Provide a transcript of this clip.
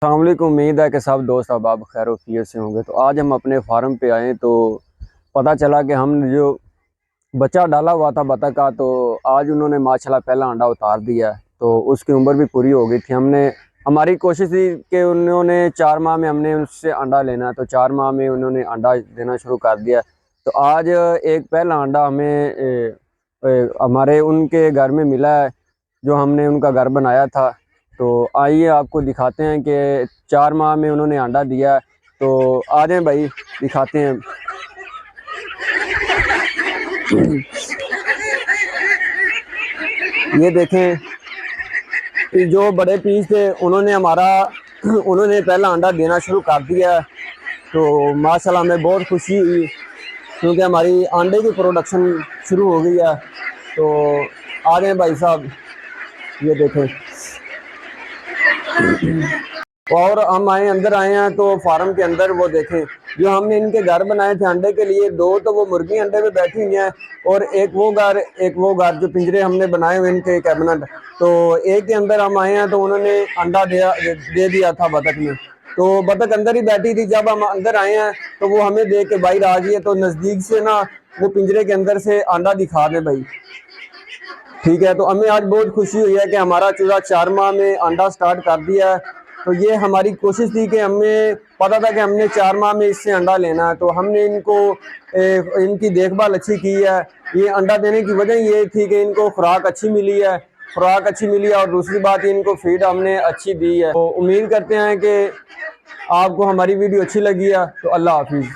अस्सलाम वालेकुम। उम्मीद है कि सब दोस्त अहबाब खैर वफियत से होंगे। तो आज हम अपने फार्म पे आए तो पता चला कि हमने जो बच्चा डाला हुआ था बतख का, तो आज उन्होंने माशाल्लाह पहला अंडा उतार दिया है। तो उसकी उम्र भी पूरी हो गई थी। हमारी कोशिश थी कि उन्होंने 4 माह में हमने उससे अंडा लेना है, तो 4 माह में उन्होंने अंडा देना शुरू कर दिया। तो आज एक पहला अंडा हमें हमारे उनके घर में मिला है, जो हमने उनका घर बनाया था। तो आइए आपको दिखाते हैं कि 4 माह में उन्होंने अंडा दिया है। तो आ जाएं भाई, दिखाते हैं। ये देखें कि जो बड़े पीस थे उन्होंने पहला अंडा देना शुरू कर दिया है। तो माशाल्लाह हमें बहुत खुशी हुई, क्योंकि हमारी अंडे की प्रोडक्शन शुरू हो गई है। तो आ जाएं भाई साहब, ये देखें। और हम अंदर आए हैं तो फार्म के अंदर वो देखें, जो हमने इनके घर बनाए थे अंडे के लिए, 2 तो वो मुर्गी अंडे पे बैठी हुई हैं, और एक वो घर जो पिंजरे हमने बनाए हुए इनके कैबिनेट। तो एक के अंदर हम आए हैं तो उन्होंने अंडा दे दिया था बतख ने। तो बतख अंदर ही बैठी थी। जब हम अंदर आए हैं तो वो हमें देख के बाहर आ गई है। तो नज़दीक से ना वो पिंजरे के अंदर से अंडा दिखा दे भाई, ठीक है। तो हमें आज बहुत खुशी हुई है कि हमारा चूजा 4 माह में अंडा स्टार्ट कर दिया है। तो ये हमारी कोशिश थी कि हमें पता था कि हमने 4 माह में इससे अंडा लेना है। तो हमने इनकी देखभाल अच्छी की है। ये अंडा देने की वजह ये थी कि इनको खुराक अच्छी मिली है, और दूसरी बात इनको फीड हमने अच्छी दी है। तो उम्मीद करते हैं कि आपको हमारी वीडियो अच्छी लगी है। तो अल्लाह हाफिज़।